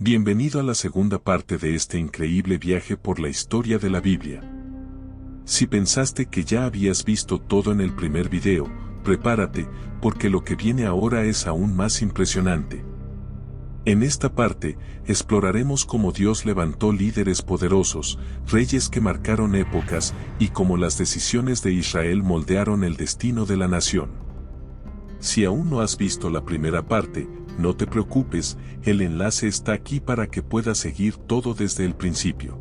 Bienvenido a la segunda parte de este increíble viaje por la historia de la Biblia. Si pensaste que ya habías visto todo en el primer video, prepárate, porque lo que viene ahora es aún más impresionante. En esta parte, exploraremos cómo Dios levantó líderes poderosos, reyes que marcaron épocas, y cómo las decisiones de Israel moldearon el destino de la nación. Si aún no has visto la primera parte, no te preocupes, el enlace está aquí para que puedas seguir todo desde el principio.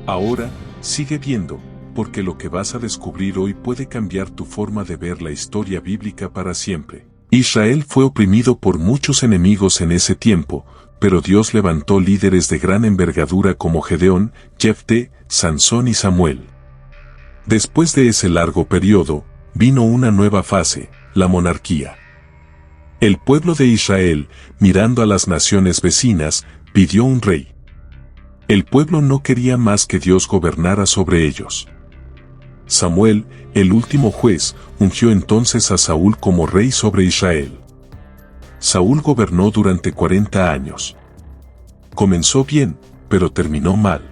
Ahora, sigue viendo, porque lo que vas a descubrir hoy puede cambiar tu forma de ver la historia bíblica para siempre. Israel fue oprimido por muchos enemigos en ese tiempo, pero Dios levantó líderes de gran envergadura como Gedeón, Jefté, Sansón y Samuel. Después de ese largo periodo, vino una nueva fase, la monarquía. El pueblo de Israel, mirando a las naciones vecinas, pidió un rey. El pueblo no quería más que Dios gobernara sobre ellos. Samuel, el último juez, ungió entonces a Saúl como rey sobre Israel. Saúl gobernó durante 40 años. Comenzó bien, pero terminó mal.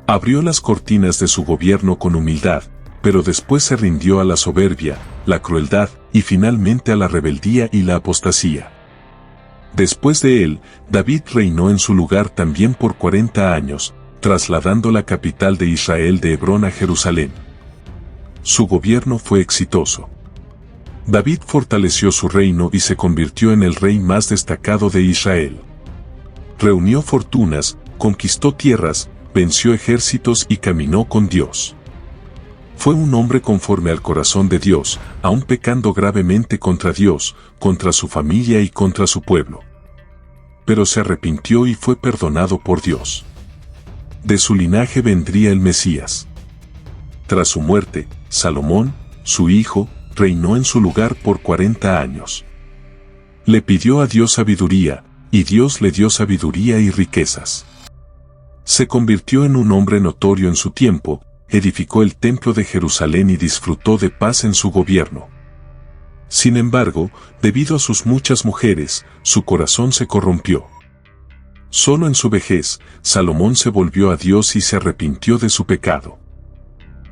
Abrió las cortinas de su gobierno con humildad, pero después se rindió a la soberbia, la crueldad y finalmente a la rebeldía y la apostasía. Después de él, David reinó en su lugar también por 40 años, trasladando la capital de Israel de Hebrón a Jerusalén. Su gobierno fue exitoso. David fortaleció su reino y se convirtió en el rey más destacado de Israel. Reunió fortunas, conquistó tierras, venció ejércitos y caminó con Dios. Fue un hombre conforme al corazón de Dios, aun pecando gravemente contra Dios, contra su familia y contra su pueblo. Pero se arrepintió y fue perdonado por Dios. De su linaje vendría el Mesías. Tras su muerte, Salomón, su hijo, reinó en su lugar por 40 años. Le pidió a Dios sabiduría, y Dios le dio sabiduría y riquezas. Se convirtió en un hombre notorio en su tiempo, edificó el templo de Jerusalén y disfrutó de paz en su gobierno. Sin embargo, debido a sus muchas mujeres, su corazón se corrompió. Solo en su vejez, Salomón se volvió a Dios y se arrepintió de su pecado.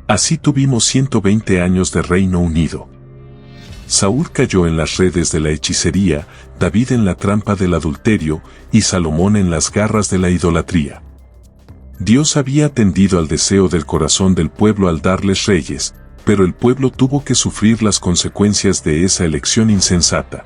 Así tuvimos 120 años de reino unido. Saúl cayó en las redes de la hechicería, David en la trampa del adulterio y Salomón en las garras de la idolatría. Dios había atendido al deseo del corazón del pueblo al darles reyes, pero el pueblo tuvo que sufrir las consecuencias de esa elección insensata.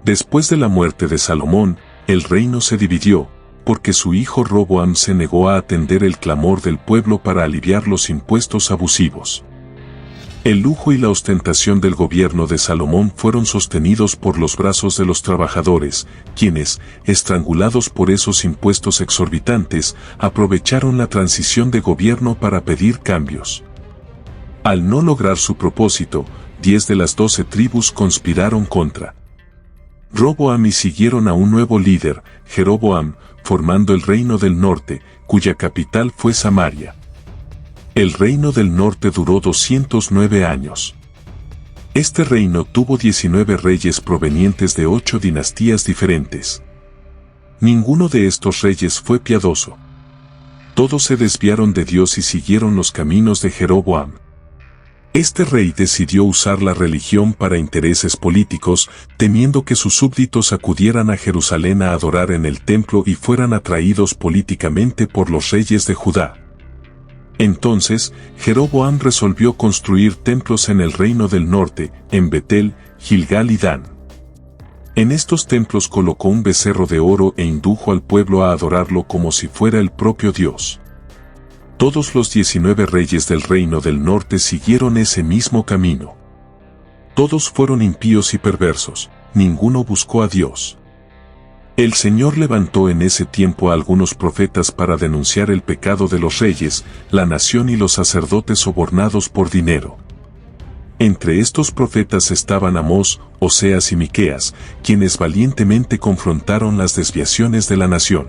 Después de la muerte de Salomón, el reino se dividió, porque su hijo Roboam se negó a atender el clamor del pueblo para aliviar los impuestos abusivos. El lujo y la ostentación del gobierno de Salomón fueron sostenidos por los brazos de los trabajadores, quienes, estrangulados por esos impuestos exorbitantes, aprovecharon la transición de gobierno para pedir cambios. Al no lograr su propósito, 10 de las 12 tribus conspiraron contra Roboam y siguieron a un nuevo líder, Jeroboam, formando el reino del norte, cuya capital fue Samaria. El reino del norte duró 209 años. Este reino tuvo 19 reyes provenientes de 8 dinastías diferentes. Ninguno de estos reyes fue piadoso. Todos se desviaron de Dios y siguieron los caminos de Jeroboam. Este rey decidió usar la religión para intereses políticos, temiendo que sus súbditos acudieran a Jerusalén a adorar en el templo y fueran atraídos políticamente por los reyes de Judá. Entonces, Jeroboam resolvió construir templos en el reino del norte, en Betel, Gilgal y Dan. En estos templos colocó un becerro de oro e indujo al pueblo a adorarlo como si fuera el propio Dios. Todos los 19 reyes del reino del norte siguieron ese mismo camino. Todos fueron impíos y perversos, ninguno buscó a Dios. El Señor levantó en ese tiempo a algunos profetas para denunciar el pecado de los reyes, la nación y los sacerdotes sobornados por dinero. Entre estos profetas estaban Amós, Oseas y Miqueas, quienes valientemente confrontaron las desviaciones de la nación.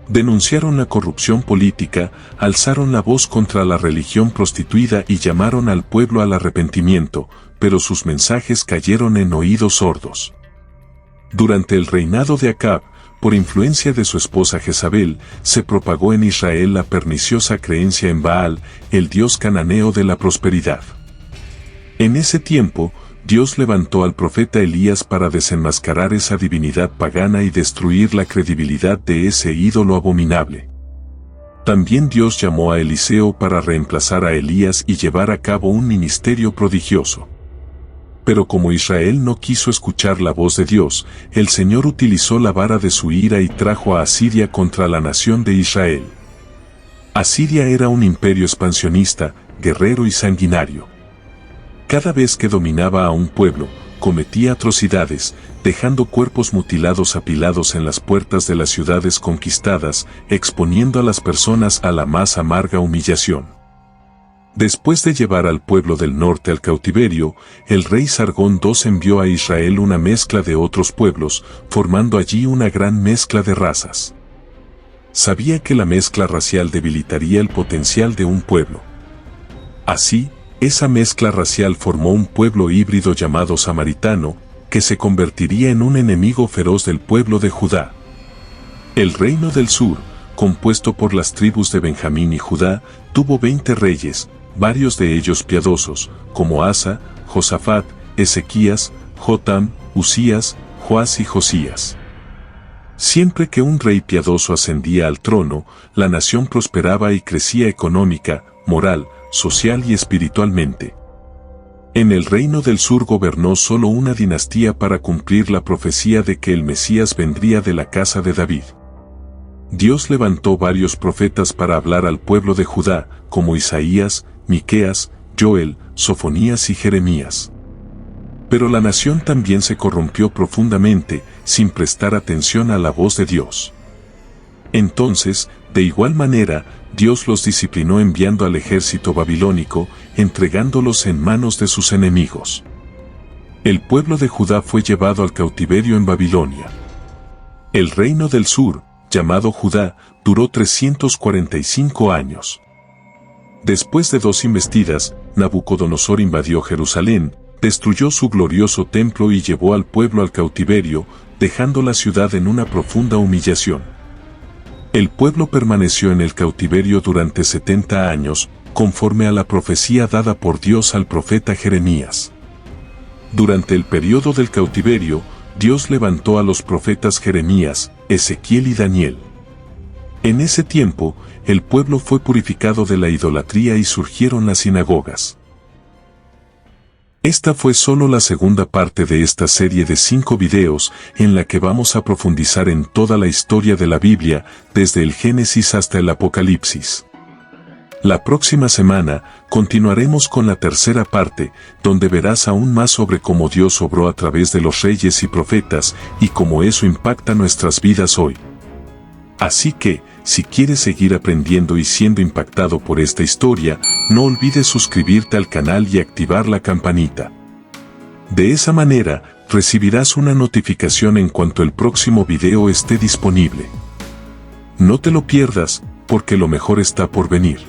Denunciaron la corrupción política, alzaron la voz contra la religión prostituida y llamaron al pueblo al arrepentimiento, pero sus mensajes cayeron en oídos sordos. Durante el reinado de Acab, por influencia de su esposa Jezabel, se propagó en Israel la perniciosa creencia en Baal, el dios cananeo de la prosperidad. En ese tiempo, Dios levantó al profeta Elías para desenmascarar esa divinidad pagana y destruir la credibilidad de ese ídolo abominable. También Dios llamó a Eliseo para reemplazar a Elías y llevar a cabo un ministerio prodigioso. Pero como Israel no quiso escuchar la voz de Dios, el Señor utilizó la vara de su ira y trajo a Asiria contra la nación de Israel. Asiria era un imperio expansionista, guerrero y sanguinario. Cada vez que dominaba a un pueblo, cometía atrocidades, dejando cuerpos mutilados apilados en las puertas de las ciudades conquistadas, exponiendo a las personas a la más amarga humillación. Después de llevar al pueblo del norte al cautiverio, el rey Sargón II envió a Israel una mezcla de otros pueblos, formando allí una gran mezcla de razas. Sabía que la mezcla racial debilitaría el potencial de un pueblo. Así, esa mezcla racial formó un pueblo híbrido llamado samaritano, que se convertiría en un enemigo feroz del pueblo de Judá. El reino del sur, compuesto por las tribus de Benjamín y Judá, tuvo 20 reyes, varios de ellos piadosos, como Asa, Josafat, Ezequías, Jotam, Usías, Joás y Josías. Siempre que un rey piadoso ascendía al trono, la nación prosperaba y crecía económica, moral, social y espiritualmente. En el reino del sur gobernó solo una dinastía para cumplir la profecía de que el Mesías vendría de la casa de David. Dios levantó varios profetas para hablar al pueblo de Judá, como Isaías, Miqueas, Joel, Sofonías y Jeremías. Pero la nación también se corrompió profundamente, sin prestar atención a la voz de Dios. Entonces, de igual manera, Dios los disciplinó enviando al ejército babilónico, entregándolos en manos de sus enemigos. El pueblo de Judá fue llevado al cautiverio en Babilonia. El reino del sur, llamado Judá, duró 345 años. Después de 2 embestidas, Nabucodonosor invadió Jerusalén, destruyó su glorioso templo y llevó al pueblo al cautiverio, dejando la ciudad en una profunda humillación. El pueblo permaneció en el cautiverio durante 70 años, conforme a la profecía dada por Dios al profeta Jeremías. Durante el periodo del cautiverio, Dios levantó a los profetas Jeremías, Ezequiel y Daniel. En ese tiempo, el pueblo fue purificado de la idolatría y surgieron las sinagogas. Esta fue solo la segunda parte de esta serie de 5 videos en la que vamos a profundizar en toda la historia de la Biblia, desde el Génesis hasta el Apocalipsis. La próxima semana, continuaremos con la tercera parte, donde verás aún más sobre cómo Dios obró a través de los reyes y profetas, y cómo eso impacta nuestras vidas hoy. Así que, si quieres seguir aprendiendo y siendo impactado por esta historia, no olvides suscribirte al canal y activar la campanita. De esa manera, recibirás una notificación en cuanto el próximo video esté disponible. No te lo pierdas, porque lo mejor está por venir.